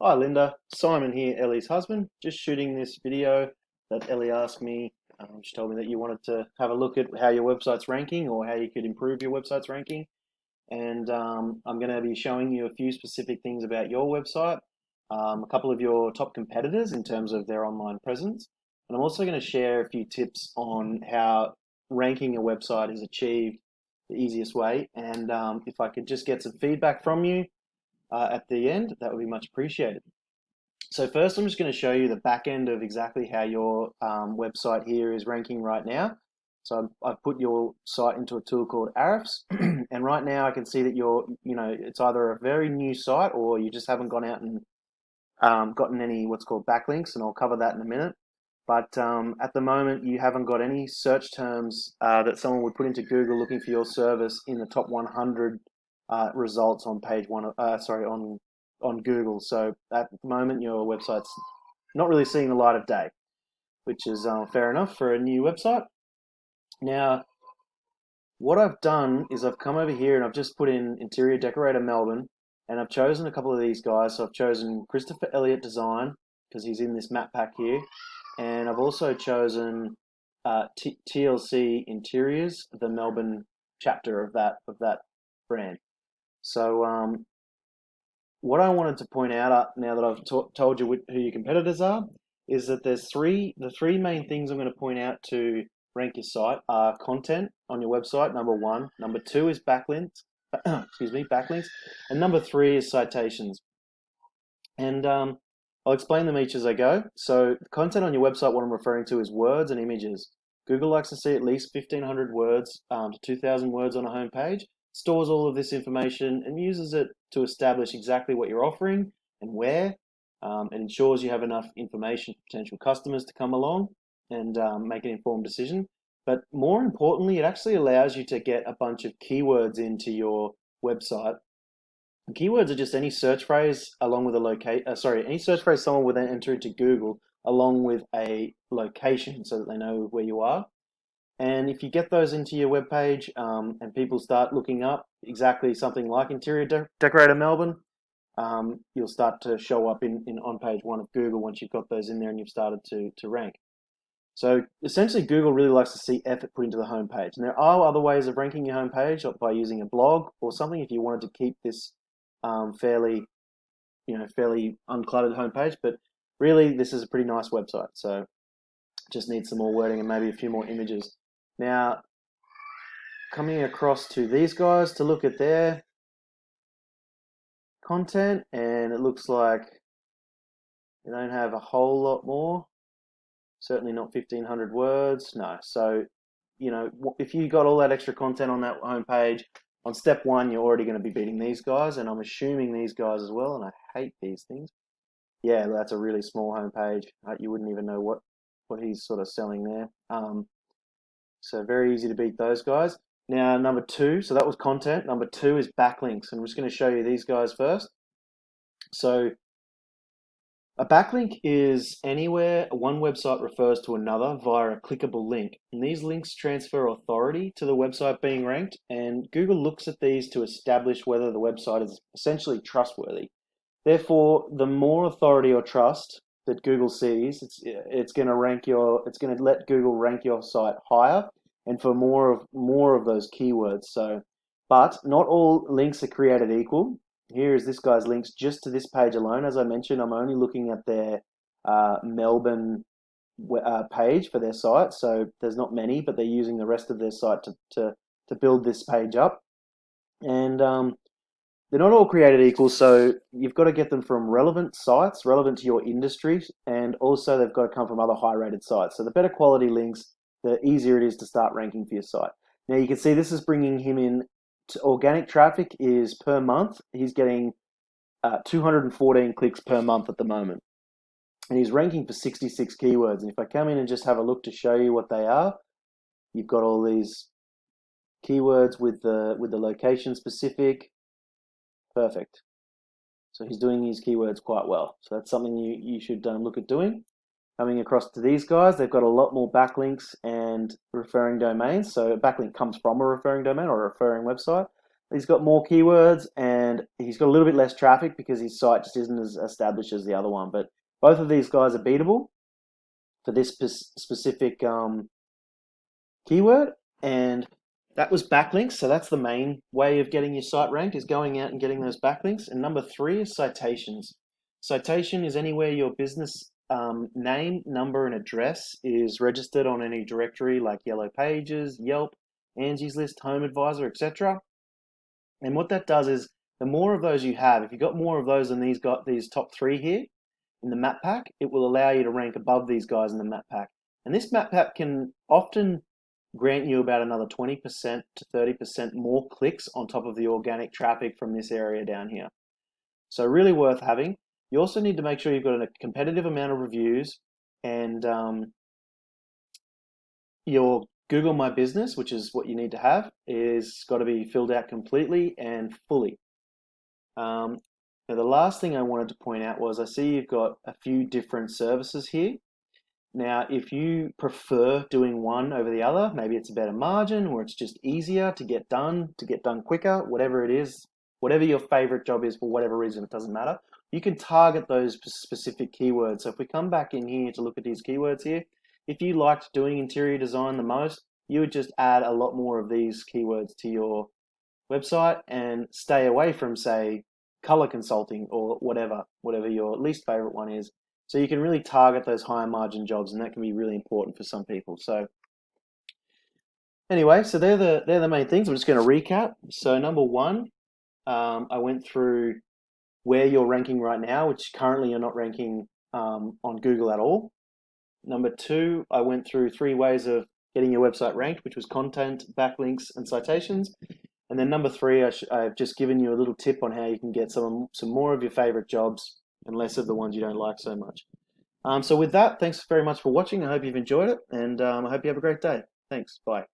Hi Linda, Simon here, Ellie's husband. Just shooting this video that Ellie asked me. She told me that you wanted to have a look at how your website's ranking or how you could improve your website's ranking. And I'm going to be showing you a few specific things about your website, a couple of your top competitors in terms of their online presence. And I'm also going to share a few tips on how ranking a website is achieved the easiest way. And if I could just get some feedback from you at the end, that would be much appreciated. So first, I'm just going to show you the back end of exactly how your website here is ranking right now. So I've put your site into a tool called Ahrefs, and right now I can see that it's either a very new site or you just haven't gone out and gotten any what's called backlinks, and I'll cover that in a minute. But at the moment, you haven't got any search terms that someone would put into Google looking for your service in the top 100 results on page one. On Google. So at the moment, your website's not really seeing the light of day, which is fair enough for a new website. Now, what I've done is I've come over here and I've just put in Interior Decorator Melbourne, and I've chosen a couple of these guys. So I've chosen Christopher Elliott Design because he's in this map pack here, and I've also chosen TLC Interiors, the Melbourne chapter of that brand. So what I wanted to point out now that I've told you who your competitors are is that the three main things I'm going to point out to rank your site are content on your website, number one. Number two is backlinks, backlinks, and number three is citations. And I'll explain them each as I go. So content on your website, what I'm referring to is words and images. Google likes to see at least 1,500 words to 2,000 words on a home page, stores all of this information and uses it to establish exactly what you're offering and where, and ensures you have enough information for potential customers to come along and make an informed decision. But more importantly, it actually allows you to get a bunch of keywords into your website. Keywords are just any search phrase along with any search phrase someone would then enter into Google along with a location so that they know where you are. And if you get those into your web page and people start looking up exactly something like Interior Decorator Melbourne, you'll start to show up in on page one of Google once you've got those in there and you've started to rank. So essentially, Google really likes to see effort put into the homepage. And there are other ways of ranking your homepage by using a blog or something if you wanted to keep this fairly uncluttered homepage. But really, this is a pretty nice website. So just needs some more wording and maybe a few more images. Now, coming across to these guys to look at their content, and it looks like they don't have a whole lot more. Certainly not 1,500 words. No. So, if you got all that extra content on that homepage, on step one, you're already going to be beating these guys, and I'm assuming these guys as well, and I hate these things. Yeah, that's a really small homepage. You wouldn't even know what he's sort of selling there. So very easy to beat those guys. Now, number two, so that was content. Number two is backlinks, and I'm just going to show you these guys first. So a backlink is anywhere one website refers to another via a clickable link. And these links transfer authority to the website being ranked, and Google looks at these to establish whether the website is essentially trustworthy. Therefore, the more authority or trust that Google sees, it's going to let Google rank your site higher and for more of those keywords. So, but not all links are created equal. Here is this guy's links just to this page alone. As I mentioned, I'm only looking at their Melbourne page for their site, so there's not many, but they're using the rest of their site to build this page up. And they're not all created equal, so you've got to get them from relevant sites, relevant to your industry, and also they've got to come from other high-rated sites. So the better quality links, the easier it is to start ranking for your site. Now you can see this is bringing him in. Organic traffic is per month. He's getting 214 clicks per month at the moment. And he's ranking for 66 keywords. And if I come in and just have a look to show you what they are, you've got all these keywords with the location specific. Perfect. So he's doing his keywords quite well. So that's something you should look at doing. Coming across to these guys, they've got a lot more backlinks and referring domains. So a backlink comes from a referring domain or a referring website. he's got more keywords and he's got a little bit less traffic because his site just isn't as established as the other one. But both of these guys are beatable for this specific keyword. And that was backlinks. So that's the main way of getting your site ranked, is going out and getting those backlinks. And number 3 is citations. Citation is anywhere your business name, number, and address is registered on any directory like Yellow Pages, Yelp, Angie's List, Home Advisor, etc. And what that does is, the more of those you have, if you've got more of those than these top 3 here in the map pack, it will allow you to rank above these guys in the map pack. And this map pack can often grant you about another 20% to 30% more clicks on top of the organic traffic from this area down here. So really worth having. You also need to make sure you've got a competitive amount of reviews, and your Google My Business, which is what you need to have, is got to be filled out completely and fully. Now the last thing I wanted to point out was, I see you've got a few different services here. Now, if you prefer doing one over the other, maybe it's a better margin, or it's just easier to get done quicker, whatever it is, whatever your favorite job is for whatever reason, it doesn't matter. You can target those specific keywords. So if we come back in here to look at these keywords here, if you liked doing interior design the most, you would just add a lot more of these keywords to your website and stay away from, say, color consulting or whatever your least favorite one is. So you can really target those higher margin jobs, and that can be really important for some people. So anyway, so they're the main things. I'm just going to recap. So number 1, I went through where you're ranking right now, which currently you're not ranking on Google at all. Number 2, I went through 3 ways of getting your website ranked, which was content, backlinks, and citations. And then number 3, I've just given you a little tip on how you can get some more of your favorite jobs and less of the ones you don't like so much. So with that, thanks very much for watching. I hope you've enjoyed it, and I hope you have a great day. Thanks. Bye.